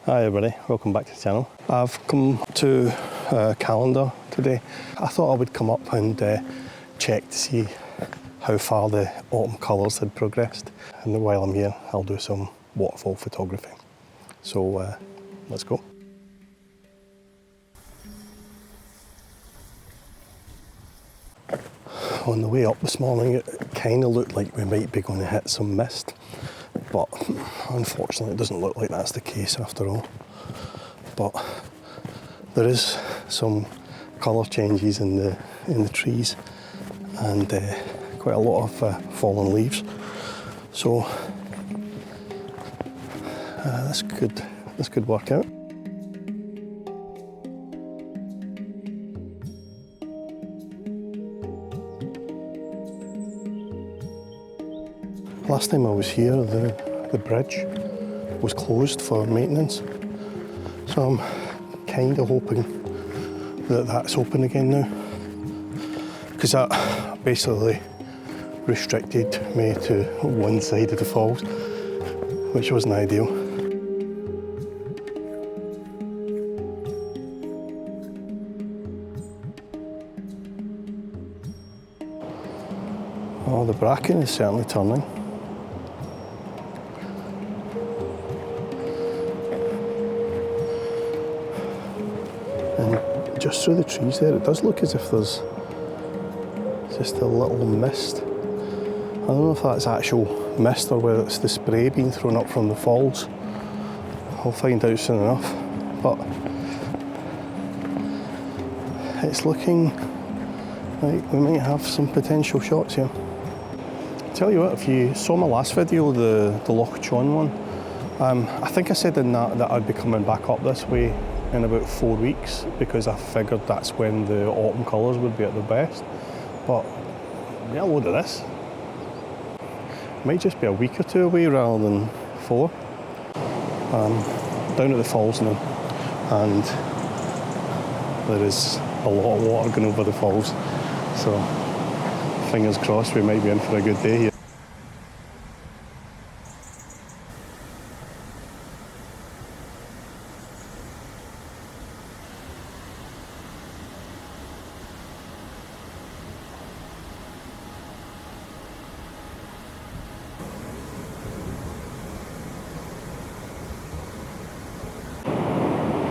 Hi everybody, welcome back to the channel. I've come to Callander today. I thought I would come up and check to see how far the autumn colours had progressed. And while I'm here, I'll do some waterfall photography. So let's go. On the way up this morning, it kind of looked like we might be going to hit some mist, but unfortunately it doesn't look like that's the case after all. But there is some colour changes in the trees and quite a lot of fallen leaves. So this could work out. Last time I was here, the bridge was closed for maintenance, so I'm kind of hoping that that's open again now, because that basically restricted me to one side of the falls, which wasn't ideal. Oh, the bracken is certainly turning. And just through the trees there, it does look as if there's just a little mist. I don't know if that's actual mist or whether it's the spray being thrown up from the falls. I'll find out soon enough. But it's looking like we might have some potential shots here. Tell you what, if you saw my last video, the Loch Chon one, I think I said in that I'd be coming back up this way in about 4 weeks, because I figured that's when the autumn colours would be at their best. But yeah, a load of this. Might just be a week or two away rather than 4. Down at the falls now, and there is a lot of water going over the falls, so fingers crossed we might be in for a good day here.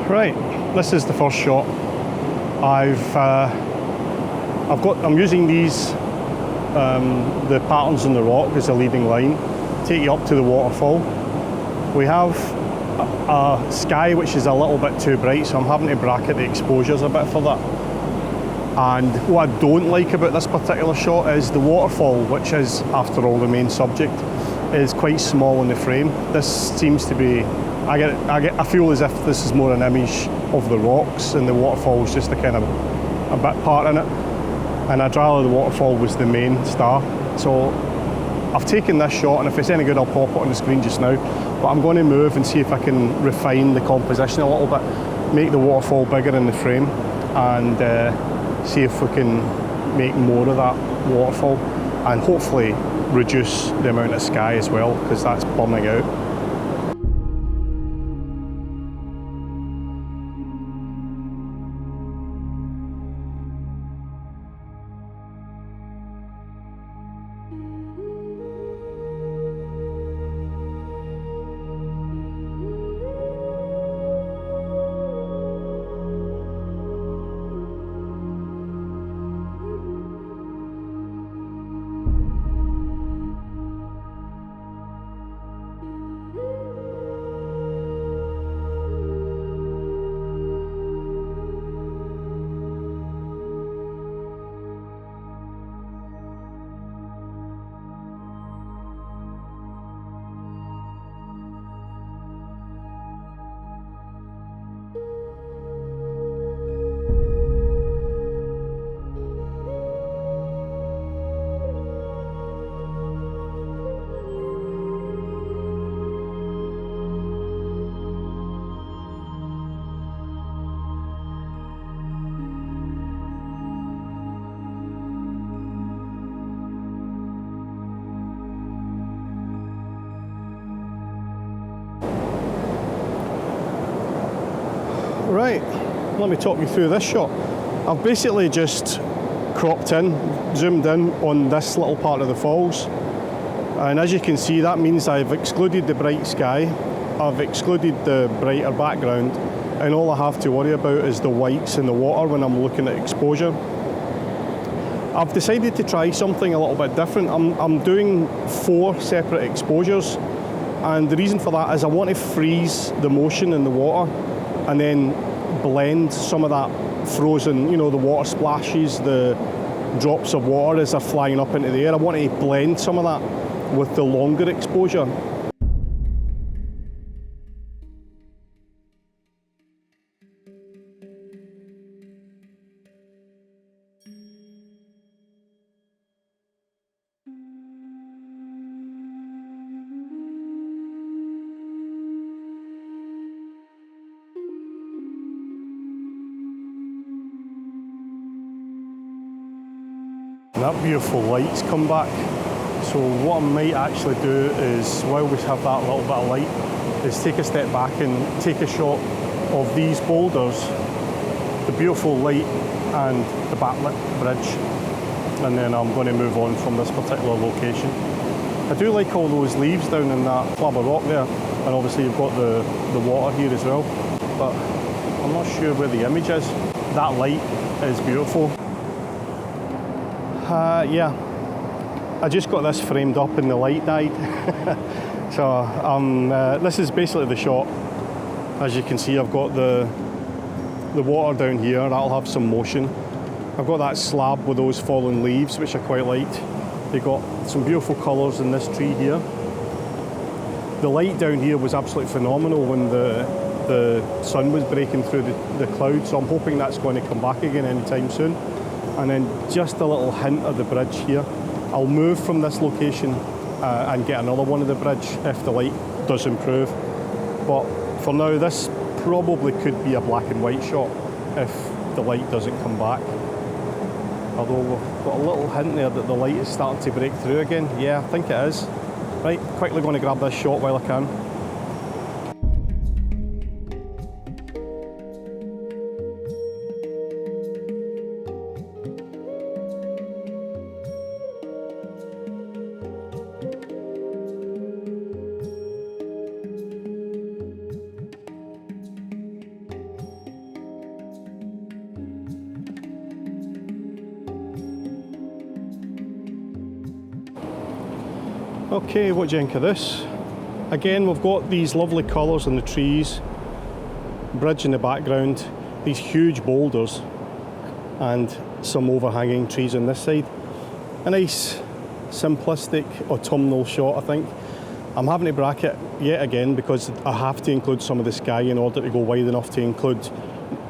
Right, this is the first shot. I'm using these, the patterns in the rock as a leading line, take you up to the waterfall. We have a sky which is a little bit too bright, so I'm having to bracket the exposures a bit for that. And what I don't like about this particular shot is the waterfall, which is, after all, the main subject, is quite small in the frame. This seems to be, I feel as if this is more an image of the rocks and the waterfall is just a kind of a bit part in it. And I'd rather the waterfall was the main star. So I've taken this shot, and if it's any good I'll pop it on the screen just now. But I'm going to move and see if I can refine the composition a little bit, make the waterfall bigger in the frame, and see if we can make more of that waterfall, and hopefully reduce the amount of sky as well, because that's burning out. Right, let me talk you through this shot. I've basically just cropped in, zoomed in on this little part of the falls, and as you can see, that means I've excluded the bright sky, I've excluded the brighter background, and all I have to worry about is the whites in the water when I'm looking at exposure. I've decided to try something a little bit different. I'm doing 4 separate exposures, and the reason for that is I want to freeze the motion in the water and then blend some of that frozen, you know, the water splashes, the drops of water as they're flying up into the air. I want to blend some of that with the longer exposure. That beautiful light's come back. So what I might actually do is, while we have that little bit of light, is take a step back and take a shot of these boulders, the beautiful light and the backlit bridge, and then I'm going to move on from this particular location. I do like all those leaves down in that slab of rock there, and obviously you've got the water here as well, but I'm not sure where the image is. That light is beautiful. Yeah, I just got this framed up and the light died. So this is basically the shot. As you can see, I've got the water down here, that'll have some motion. I've got that slab with those fallen leaves, which I quite liked. They got some beautiful colours in this tree here. The light down here was absolutely phenomenal when the sun was breaking through the clouds, so I'm hoping that's going to come back again anytime soon. And then just a little hint of the bridge here. I'll move from this location and get another one of the bridge if the light does improve. But for now, this probably could be a black and white shot if the light doesn't come back. Although we've got a little hint there that the light is starting to break through again. Yeah, I think it is. Right, quickly going to grab this shot while I can. Okay, what do you think of this? Again, we've got these lovely colours in the trees, bridge in the background, these huge boulders, and some overhanging trees on this side. A nice, simplistic, autumnal shot, I think. I'm having to bracket yet again because I have to include some of the sky in order to go wide enough to include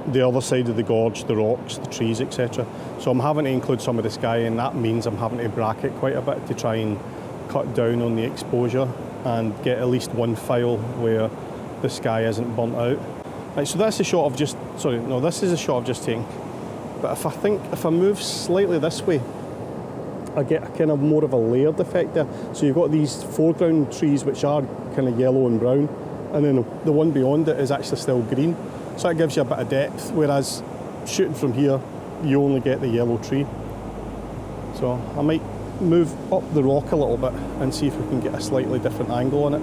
the other side of the gorge, the rocks, the trees, etc. So I'm having to include some of the sky, and that means I'm having to bracket quite a bit to try and cut down on the exposure and get at least one file where the sky isn't burnt out. Right, so that's a shot of just, sorry, no, this is a shot of just taking. But if I move slightly this way, I get a kind of more of a layered effect there. So you've got these foreground trees which are kind of yellow and brown, and then the one beyond it is actually still green. So that gives you a bit of depth, whereas shooting from here, you only get the yellow tree. So I might move up the rock a little bit and see if we can get a slightly different angle on it.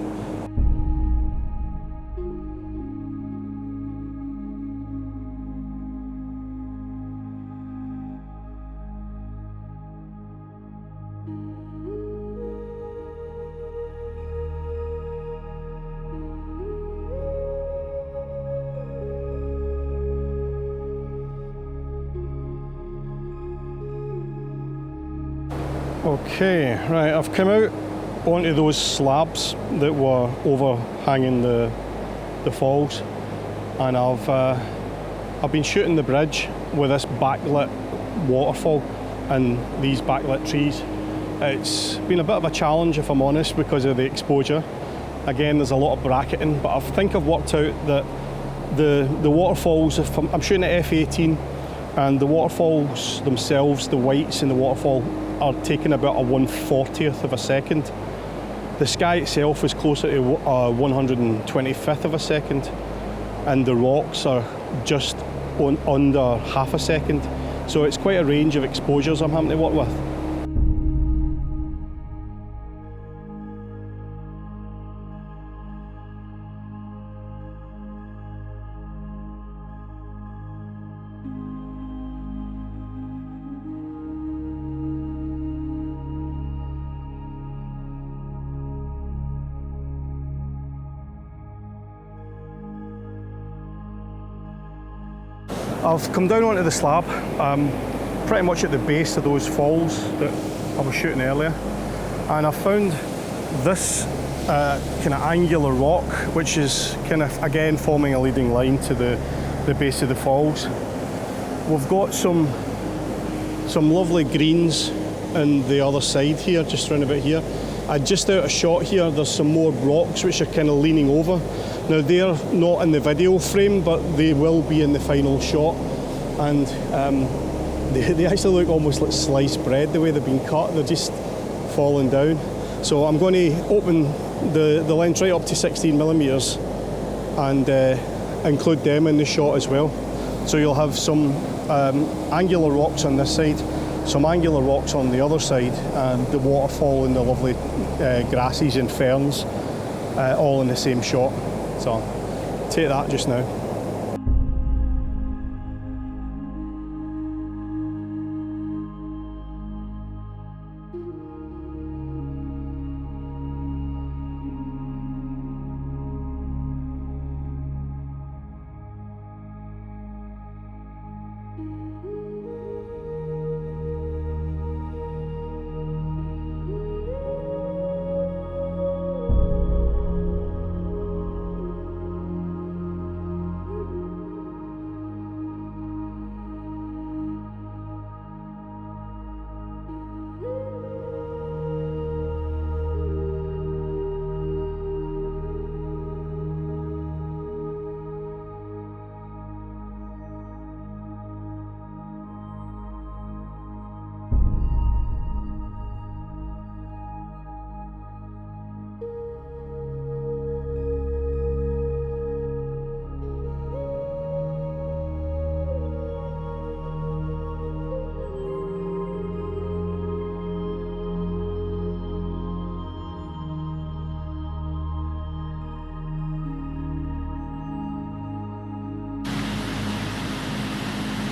Okay, right, I've come out onto those slabs that were overhanging the falls, and I've been shooting the bridge with this backlit waterfall and these backlit trees. It's been a bit of a challenge, if I'm honest, because of the exposure. Again, there's a lot of bracketing, but I think I've worked out that the waterfalls, if I'm shooting at f/18, and the waterfalls themselves, the whites in the waterfall, are taking about a 1/40th of a second. The sky itself is closer to 125th of a second. and the rocks are just on under half a second. So it's quite a range of exposures I'm having to work with. I've come down onto the slab, pretty much at the base of those falls that I was shooting earlier, and I found this kind of angular rock, which is kind of again forming a leading line to the base of the falls. We've got some lovely greens on the other side here, just round about here. Just out of shot here, there's some more rocks which are kind of leaning over. Now they're not in the video frame, but they will be in the final shot, and they actually look almost like sliced bread the way they've been cut. They're just falling down. So I'm going to open the lens right up to 16mm and include them in the shot as well. So you'll have some angular rocks on this side, some angular rocks on the other side, and the waterfall and the lovely grasses and ferns all in the same shot. So take that just now.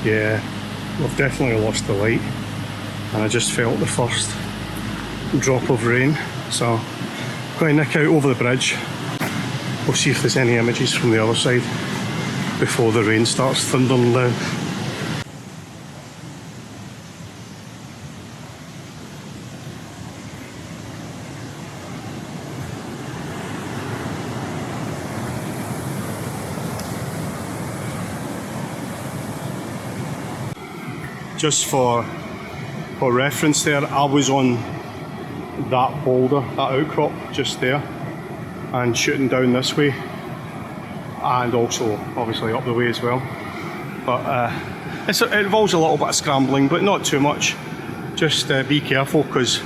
Yeah, we've definitely lost the light, and I just felt the first drop of rain, so I'm going to nick out over the bridge. We'll see if there's any images from the other side before the rain starts thundering down. Just for reference there, I was on that boulder, that outcrop just there, and shooting down this way, and also obviously up the way as well. But it involves a little bit of scrambling, but not too much. Just be careful, because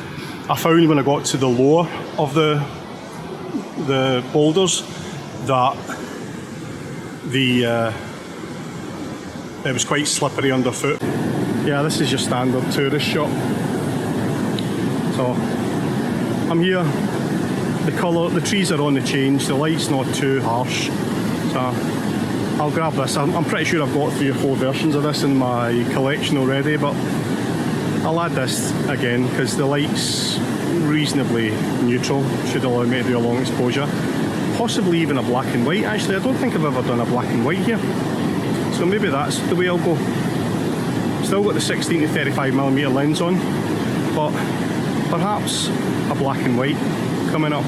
I found when I got to the lower of the boulders that it was quite slippery underfoot. Yeah, this is your standard tourist shot. So I'm here, the trees are on the change, the light's not too harsh. So I'll grab this. I'm pretty sure I've got 3 or 4 versions of this in my collection already, but I'll add this again because the light's reasonably neutral, should allow me to do a long exposure. Possibly even a black and white. Actually, I don't think I've ever done a black and white here. So maybe that's the way I'll go. Still got the 16 to 35mm lens on, but perhaps a black and white coming up.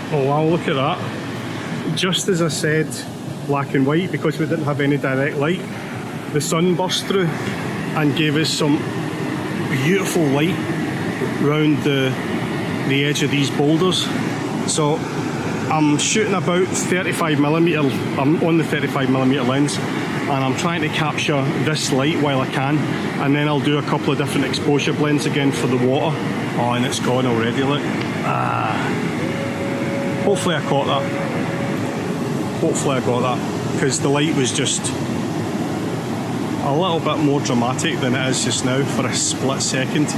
Oh wow, look at that. Just as I said, black and white, because we didn't have any direct light, the sun burst through and gave us some beautiful light round the edge of these boulders. So I'm shooting about 35mm, I'm on the 35mm lens, and I'm trying to capture this light while I can, and then I'll do a couple of different exposure blends again for the water. Oh, and it's gone already, look. Hopefully I caught that. Hopefully I got that, because the light was just a little bit more dramatic than it is just now for a split second.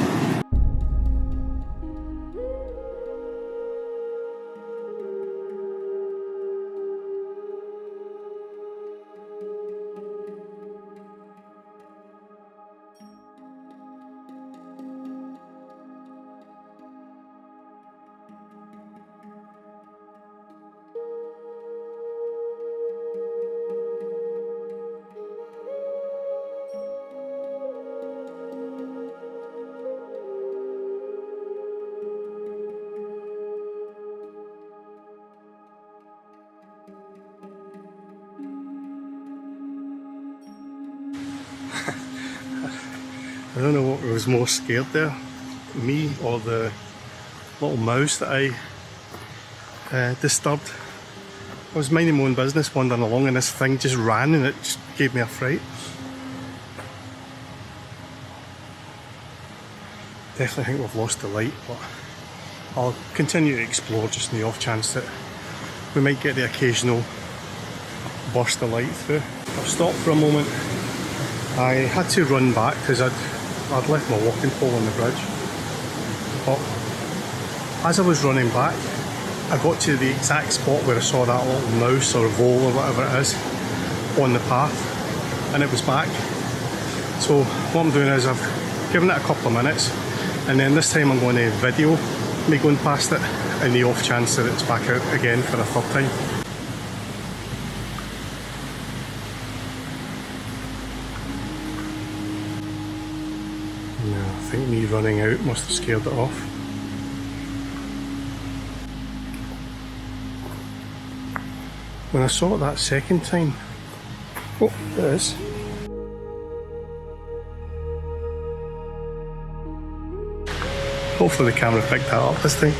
I don't know what was more scared there, me or the little mouse that I disturbed. I was minding my own business wandering along and this thing just ran and it just gave me a fright. Definitely think we've lost the light, but I'll continue to explore just in the off chance that we might get the occasional burst of light through. I've stopped for a moment. I had to run back because I'd left my walking pole on the bridge, but as I was running back I got to the exact spot where I saw that little mouse or vole or whatever it is on the path, and it was back. So what I'm doing is I've given it a couple of minutes, and then this time I'm going to video me going past it in the off chance that it's back out again for a third time. No, I think me running out must have scared it off. When I saw it that second time, oh, there it is. Hopefully the camera picked that up this time.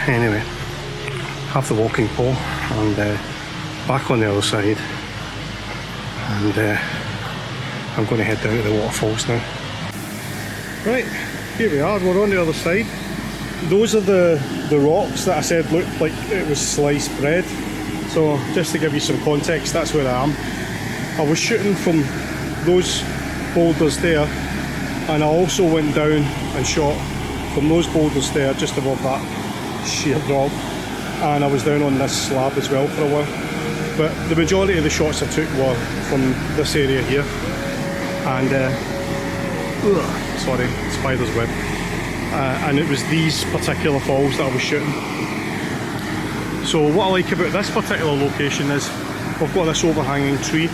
Anyway, have the walking pole and back on the other side, and I'm going to head down to the waterfalls now. Right, here we are, we're on the other side. Those are the rocks that I said looked like it was sliced bread. So just to give you some context, that's where I am. I was shooting from those boulders there, and I also went down and shot from those boulders there just above that sheer drop, and I was down on this slab as well for a while. But the majority of the shots I took were from this area here, and sorry, spider's web. And it was these particular falls that I was shooting. So what I like about this particular location is we've got this overhanging tree,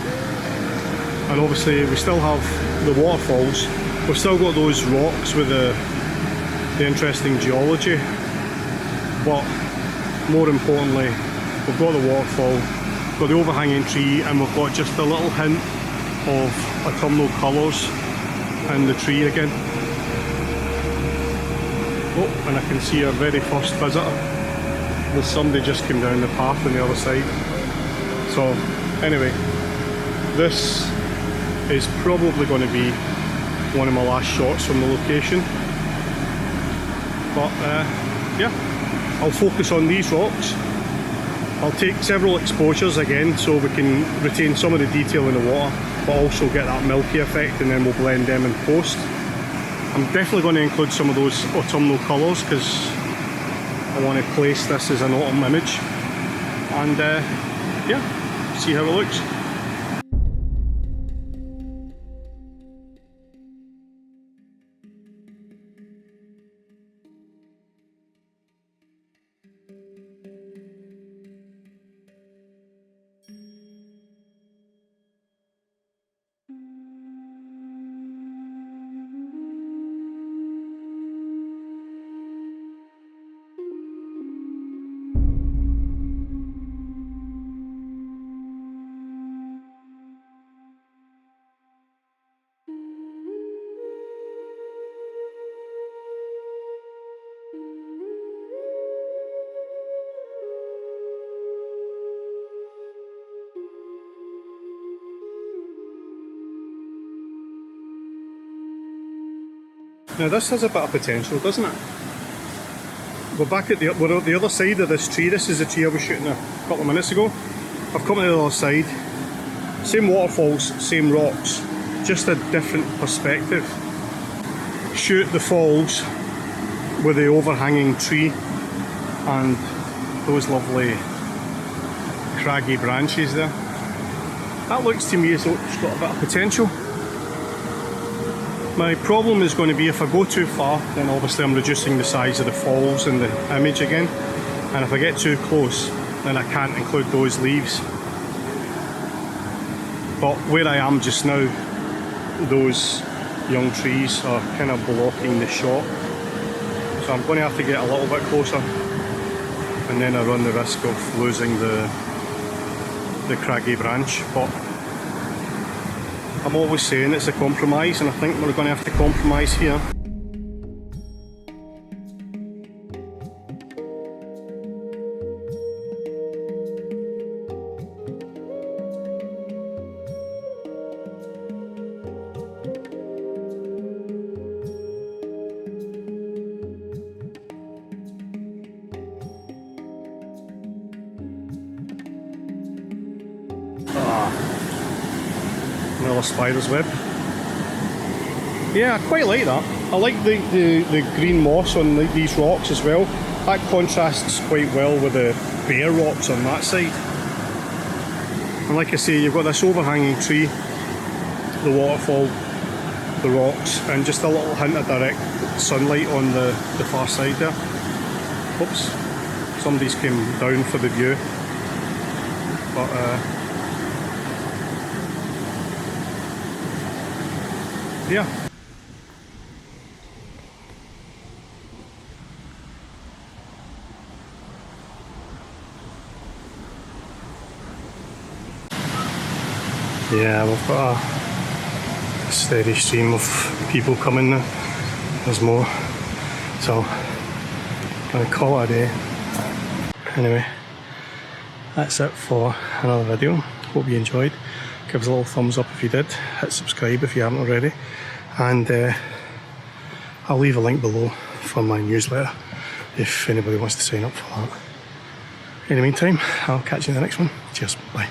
and obviously we still have the waterfalls. We've still got those rocks with the interesting geology, but more importantly we've got the waterfall, we've got the overhanging tree, and we've got just a little hint of autumnal colours in the tree again. Oh, and I can see our very first visitor. There's somebody just came down the path on the other side. So anyway, this is probably going to be one of my last shots from the location. But yeah, I'll focus on these rocks. I'll take several exposures again so we can retain some of the detail in the water, but also get that milky effect, and then we'll blend them in post. I'm definitely going to include some of those autumnal colours because I want to place this as an autumn image, and yeah, see how it looks. Now this has a bit of potential, doesn't it? We're back at we're at the other side of this tree. This is the tree I was shooting a couple of minutes ago. I've come to the other side. Same waterfalls, same rocks, just a different perspective. Shoot the falls with the overhanging tree and those lovely craggy branches there. That looks to me as though it's got a bit of potential. My problem is going to be if I go too far, then obviously I'm reducing the size of the falls in the image again. And if I get too close, then I can't include those leaves. But where I am just now, those young trees are kind of blocking the shot. So I'm going to have to get a little bit closer, and then I run the risk of losing the craggy branch. But I'm always saying it's a compromise, and I think we're going to have to compromise here. Another spider's web. Yeah, I quite like that. I like the green moss on these rocks as well. That contrasts quite well with the bare rocks on that side. And like I say, you've got this overhanging tree, the waterfall, the rocks, and just a little hint of direct sunlight on the far side there. Oops, somebody's came down for the view. But yeah. Yeah, we've got a steady stream of people coming now. There's more. So, I'm going to call it a day. Anyway, that's it for another video. Hope you enjoyed. Give us a little thumbs up if you did. Hit subscribe if you haven't already. And I'll leave a link below for my newsletter if anybody wants to sign up for that. In the meantime, I'll catch you in the next one. Cheers. Bye.